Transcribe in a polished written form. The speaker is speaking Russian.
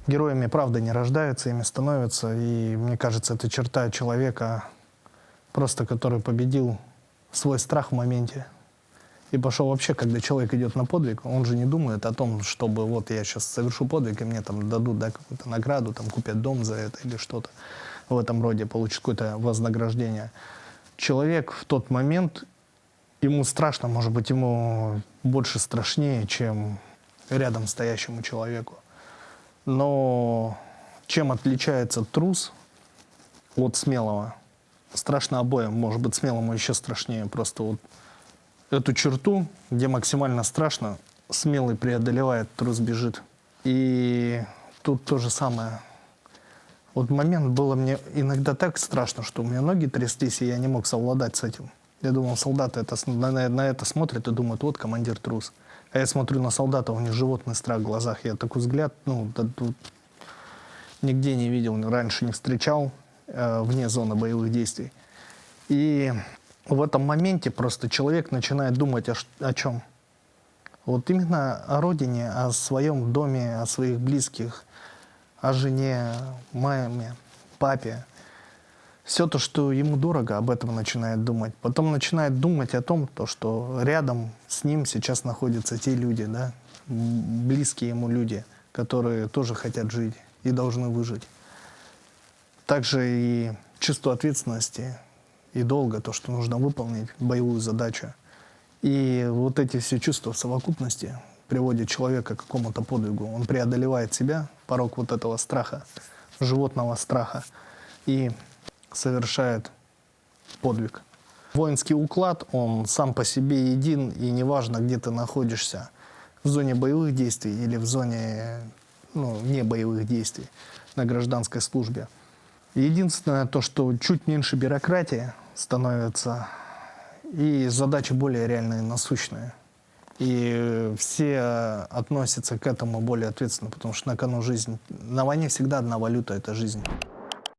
Героями, правда, не рождаются, ими становятся. И мне кажется, это черта человека, просто который победил свой страх в моменте. И пошел вообще, когда человек идет на подвиг, он же не думает о том, чтобы вот я сейчас совершу подвиг, и мне там дадут, да, какую-то награду, там купят дом за это или что-то в этом роде, получит какое-то вознаграждение. Человек в тот момент, ему страшно, может быть, ему больше страшнее, чем рядом стоящему человеку. Но чем отличается трус от смелого? Страшно обоим, может быть, смелому еще страшнее. Просто вот эту черту, где максимально страшно, смелый преодолевает, трус бежит. И тут то же самое. Вот момент было мне иногда так страшно, что у меня ноги тряслись, и я не мог совладать с этим. Я думал, солдаты на это смотрят и думают, вот командир трус. А я смотрю на солдата, у них животный страх в глазах. Я такой взгляд, нигде не видел, раньше не встречал вне зоны боевых действий. И в этом моменте просто человек начинает думать о чем? Вот именно о родине, о своем доме, о своих близких, о жене, маме, папе. Все то, что ему дорого, об этом начинает думать. Потом начинает думать о том, что рядом с ним сейчас находятся те люди, да, близкие ему люди, которые тоже хотят жить и должны выжить. Также и чувство ответственности и долга, то, что нужно выполнить боевую задачу. И вот эти все чувства в совокупности приводят человека к какому-то подвигу. Он преодолевает себя, порог вот этого страха, животного страха, и совершает подвиг. Воинский уклад, он сам по себе един, и неважно, где ты находишься, в зоне боевых действий или в зоне не боевых действий, на гражданской службе. Единственное то, что чуть меньше бюрократии становится, и задачи более реальные, насущные. И все относятся к этому более ответственно, потому что на кону жизнь. На войне всегда одна валюта – это жизнь.